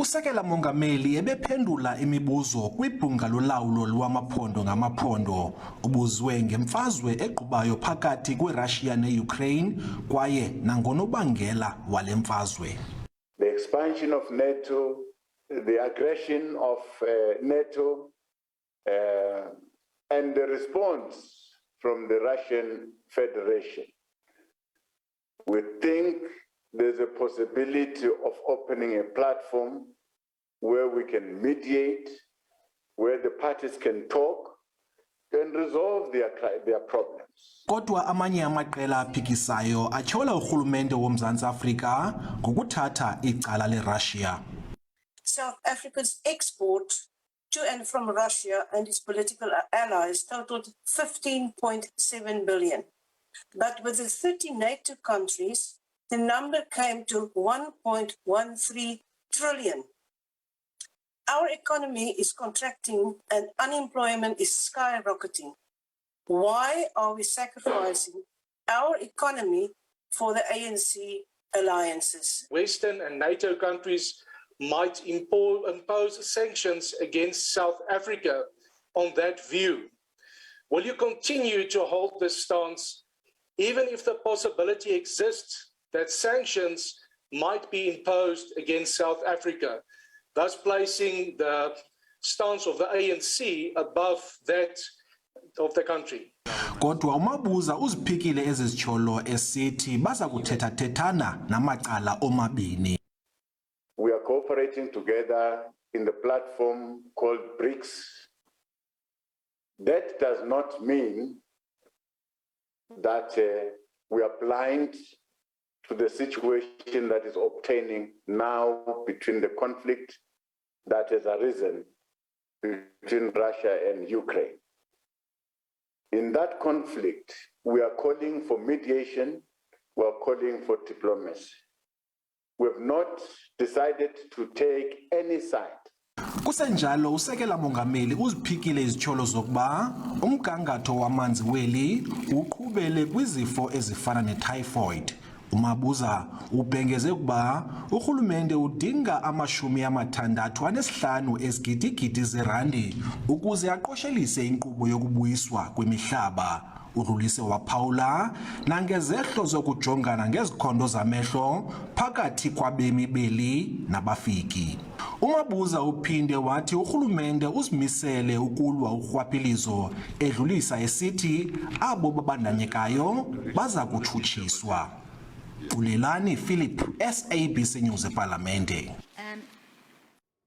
Usekela mongameli ebephendula imibuzo kwibhunga lolawulo lwamaphondo ngamaphondo ubuzwe ngemfazwe eqhubayo phakathi kweRussia neUkraine kwaye nangonobangela wale mfazwe. The expansion of NATO, the aggression of NATO, and the response from the Russian Federation. We think there's a possibility of opening a platform where we can mediate, where the parties can talk and resolve their problems. Kodwa amanye amaqela aphikisayo atyhola urhulumente woMzantsi Afrika ngokuthatha icala leRussia. South Africa's export to and from Russia and its political allies totaled 15.7 billion. But with the 30 NATO countries, the number came to 1.13 trillion. Our economy is contracting and unemployment is skyrocketing. Why are we sacrificing our economy for the ANC alliances? Western and NATO countries might impose sanctions against South Africa on that view. Will you continue to hold this stance, even if the possibility exists that sanctions might be imposed against South Africa, thus placing the stance of the ANC above that of the country? Kodwa uMabuza uziphikile ezityholo esithi baza kuthetha-thethana namacala omabini. We are cooperating together in the platform called BRICS. That does not mean that we are blind to the situation that is obtaining now between the conflict that has arisen between Russia and Ukraine. In that conflict, we are calling for mediation, we are calling for diplomacy. We have not decided to take any side. Kusenjalo usekela mongameli uziphikile izityholo zokuba umgangatho wamanzi weli uqhubele kwizifo ezifana netyphoid. UMabuza ubhengeze ukuba urhulumente udinga ama65 ezigidigidi zerandi ukuze aqoshelise inkqubo yokubuyiswa kwemihlaba. Udlulise waphawula nangezehlo zokujongana ngezikhondo zamehlo phakathi kwabemi beli nabafiki. UMabuza uphinde wathi urhulumente uzimisele ukulwa urhwaphilizo edlulisa esithi abo babandanyekayo baza kutshutshiswa. Ulelani Philip, SABC News eParlamente.